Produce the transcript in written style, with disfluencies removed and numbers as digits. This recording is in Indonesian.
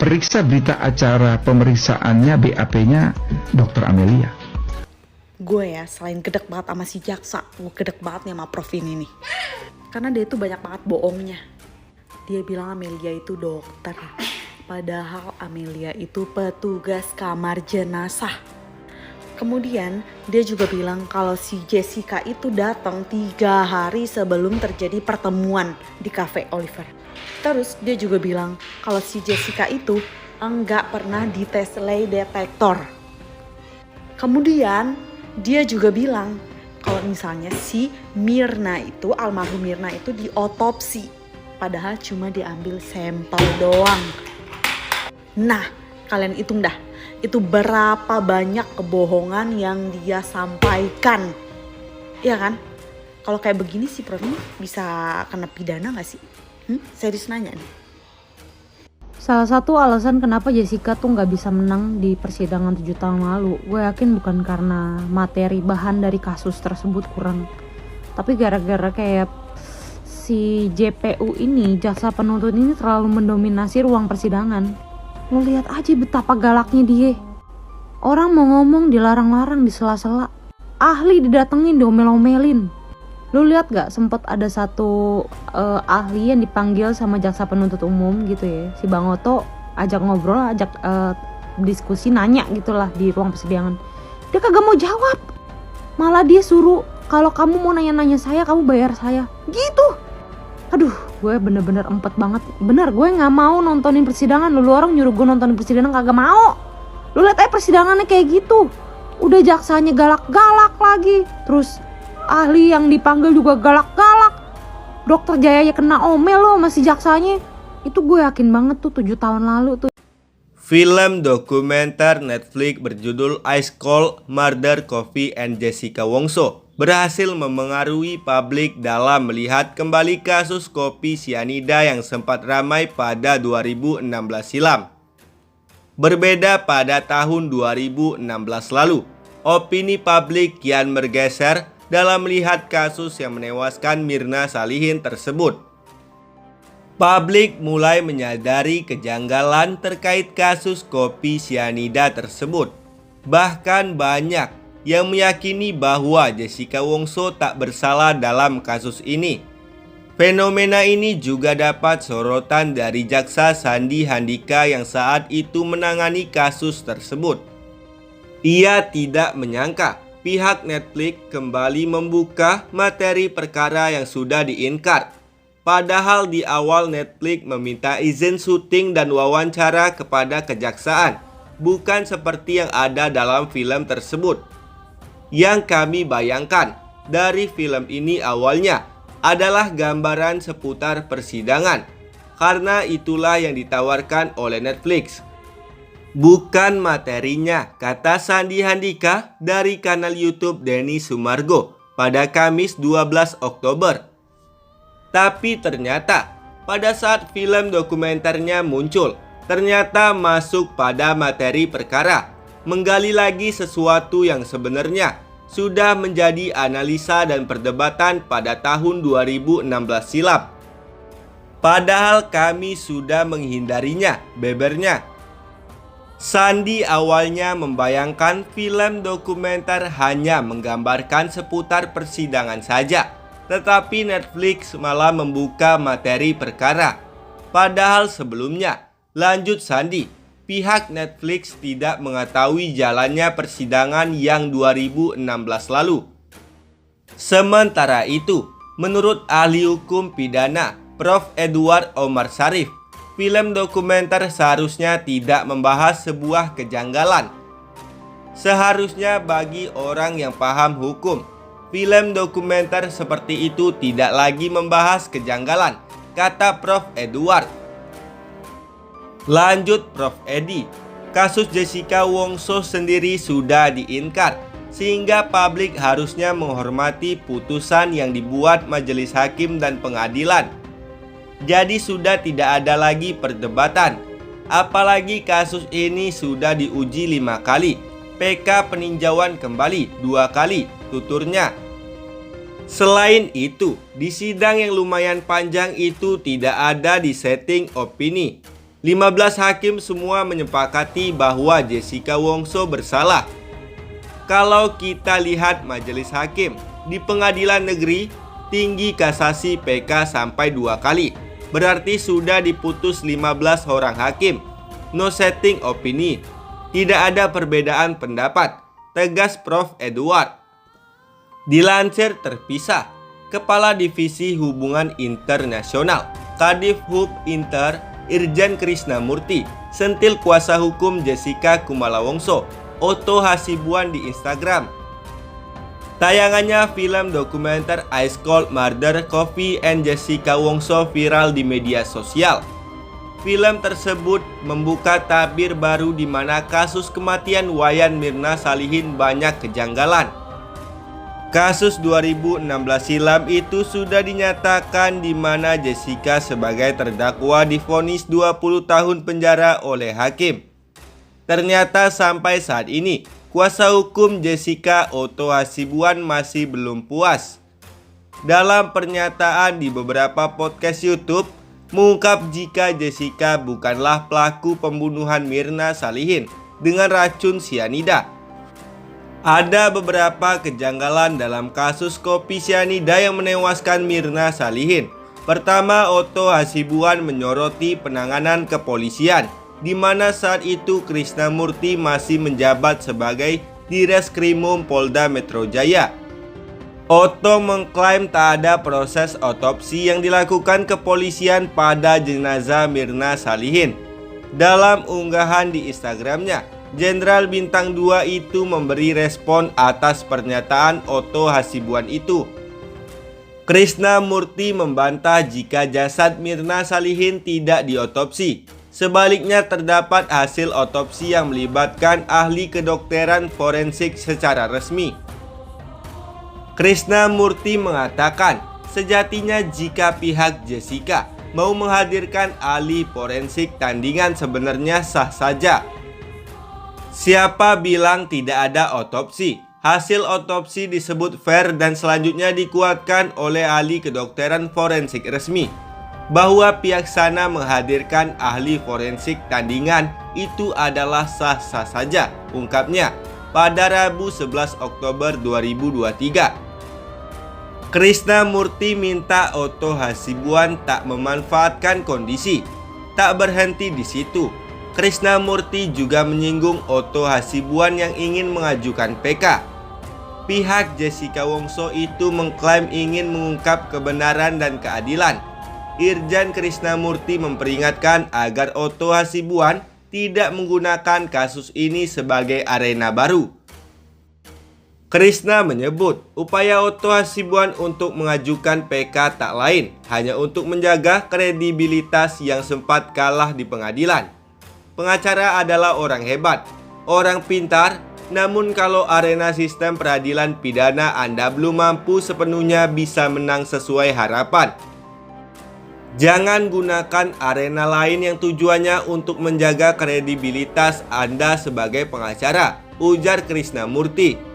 periksa berita acara pemeriksaannya BAP-nya Dr. Amelia. Gue ya selain gedek banget sama si jaksa, gue gedek banget nih sama Prof ini nih. Karena dia tuh banyak banget bohongnya. Dia bilang Amelia itu dokter, padahal Amelia itu petugas kamar jenazah. Kemudian dia juga bilang kalau si Jessica itu datang 3 hari sebelum terjadi pertemuan di cafe Oliver. Terus dia juga bilang kalau si Jessica itu enggak pernah dites lie detector. Kemudian dia juga bilang kalau misalnya si Mirna itu, almarhum Mirna itu diotopsi. Padahal cuma diambil sampel doang. Nah, kalian hitung dah. Itu berapa banyak kebohongan yang dia sampaikan. Iya kan? Kalau kayak begini si Prof ini bisa kena pidana gak sih? Serius nanya nih. Salah satu alasan kenapa Jessica tuh gak bisa menang di persidangan 7 tahun lalu, gue yakin bukan karena materi bahan dari kasus tersebut kurang, tapi gara-gara kayak si JPU ini, jaksa penuntut ini terlalu mendominasi ruang persidangan. Lo lihat aja betapa galaknya dia. Orang mau ngomong dilarang-larang, di sela-sela. Ahli didatengin, diomel-omelin. Lo lihat gak sempet ada satu ahli yang dipanggil sama jaksa penuntut umum gitu ya. Si Bang Oto ajak ngobrol, ajak diskusi, nanya gitulah di ruang persidangan. Dia kagak mau jawab. Malah dia suruh, kalau kamu mau nanya-nanya saya, kamu bayar saya. Gitu. Aduh, gue bener-bener empet banget. Bener, gue gak mau nontonin persidangan. Lu orang nyuruh gue nontonin persidangan kagak mau. Lu lihat aja persidangannya kayak gitu. Udah jaksanya galak-galak lagi. Terus ahli yang dipanggil juga galak-galak. Dokter Jaya kena omel loh sama si jaksanya. Itu gue yakin banget tuh 7 tahun lalu tuh. Film dokumenter Netflix berjudul Ice Cold Murder Coffee and Jessica Wongso berhasil memengaruhi publik dalam melihat kembali kasus kopi sianida yang sempat ramai pada 2016 silam. Berbeda pada tahun 2016 lalu, opini publik kian bergeser dalam melihat kasus yang menewaskan Mirna Salihin tersebut. Publik mulai menyadari kejanggalan terkait kasus kopi sianida tersebut. Bahkan banyak yang meyakini bahwa Jessica Wongso tak bersalah dalam kasus ini. Fenomena ini juga dapat sorotan dari Jaksa Sandi Handika yang saat itu menangani kasus tersebut. Ia tidak menyangka pihak Netflix kembali membuka materi perkara yang sudah diinkar. Padahal di awal Netflix meminta izin syuting dan wawancara kepada kejaksaan, bukan seperti yang ada dalam film tersebut. Yang kami bayangkan dari film ini awalnya adalah gambaran seputar persidangan, karena itulah yang ditawarkan oleh Netflix. Bukan materinya, kata Sandi Handika dari kanal YouTube Denny Sumargo pada Kamis 12 Oktober. Tapi ternyata pada saat film dokumenternya muncul, ternyata masuk pada materi perkara, menggali lagi sesuatu yang sebenarnya sudah menjadi analisa dan perdebatan pada tahun 2016 silam. Padahal kami sudah menghindarinya, bebernya. Sandi awalnya membayangkan film dokumenter hanya menggambarkan seputar persidangan saja, tetapi Netflix malah membuka materi perkara. Padahal sebelumnya, lanjut Sandi, pihak Netflix tidak mengetahui jalannya persidangan yang 2016 lalu. Sementara itu, menurut ahli hukum pidana Prof. Edward Omar Syarif, film dokumenter seharusnya tidak membahas sebuah kejanggalan. Seharusnya bagi orang yang paham hukum, film dokumenter seperti itu tidak lagi membahas kejanggalan, kata Prof. Edward. Lanjut Prof. Edi, kasus Jessica Wongso sendiri sudah diinkar, sehingga publik harusnya menghormati putusan yang dibuat majelis hakim dan pengadilan. Jadi sudah tidak ada lagi perdebatan. Apalagi kasus ini sudah diuji 5 kali, PK peninjauan kembali 2 kali, tuturnya. Selain itu, di sidang yang lumayan panjang itu tidak ada disetting opini. 15 hakim semua menyepakati bahwa Jessica Wongso bersalah. Kalau kita lihat majelis hakim di Pengadilan Negeri Tinggi Kasasi PK sampai 2 kali, berarti sudah diputus 15 orang hakim. No setting opini, tidak ada perbedaan pendapat, tegas Prof. Edward. Dilansir terpisah, Kepala Divisi Hubungan Internasional Kadif Hub Inter Irjen Krisnamurti sentil kuasa hukum Jessica Kumala Wongso, Otto Hasibuan di Instagram. Tayangannya film dokumenter Ice Cold Murder Coffee and Jessica Wongso viral di media sosial. Film tersebut membuka tabir baru di mana kasus kematian Wayan Mirna Salihin banyak kejanggalan. Kasus 2016 silam itu sudah dinyatakan di mana Jessica sebagai terdakwa divonis 20 tahun penjara oleh hakim. Ternyata sampai saat ini, kuasa hukum Jessica Otto Hasibuan masih belum puas. Dalam pernyataan di beberapa podcast YouTube, mengungkap jika Jessica bukanlah pelaku pembunuhan Mirna Salihin dengan racun sianida. Ada beberapa kejanggalan dalam kasus kopi sianida yang menewaskan Mirna Salihin. Pertama, Otto Hasibuan menyoroti penanganan kepolisian, di mana saat itu Krisnamurti masih menjabat sebagai Direskrimum Polda Metro Jaya. Otto mengklaim tak ada proses otopsi yang dilakukan kepolisian pada jenazah Mirna Salihin. Dalam unggahan di Instagramnya, Jenderal Bintang 2 itu memberi respon atas pernyataan Otto Hasibuan itu. Krisnamurti membantah jika jasad Mirna Salihin tidak diotopsi. Sebaliknya terdapat hasil otopsi yang melibatkan ahli kedokteran forensik secara resmi. Krisnamurti mengatakan, sejatinya jika pihak Jessica mau menghadirkan ahli forensik tandingan sebenarnya sah saja. Siapa bilang tidak ada otopsi? Hasil otopsi disebut fair dan selanjutnya dikuatkan oleh ahli kedokteran forensik resmi. Bahwa pihak sana menghadirkan ahli forensik tandingan itu adalah sah-sah saja, ungkapnya pada Rabu 11 Oktober 2023. Krisnamurti minta Otto Hasibuan tak memanfaatkan kondisi. Tak berhenti di situ, Krisnamurti juga menyinggung Otto Hasibuan yang ingin mengajukan PK. Pihak Jessica Wongso itu mengklaim ingin mengungkap kebenaran dan keadilan. Irjen Krisnamurti memperingatkan agar Otto Hasibuan tidak menggunakan kasus ini sebagai arena baru. Krisna menyebut upaya Otto Hasibuan untuk mengajukan PK tak lain hanya untuk menjaga kredibilitas yang sempat kalah di pengadilan. Pengacara adalah orang hebat, orang pintar, namun kalau arena sistem peradilan pidana Anda belum mampu sepenuhnya bisa menang sesuai harapan. Jangan gunakan arena lain yang tujuannya untuk menjaga kredibilitas Anda sebagai pengacara, ujar Krisnamurti.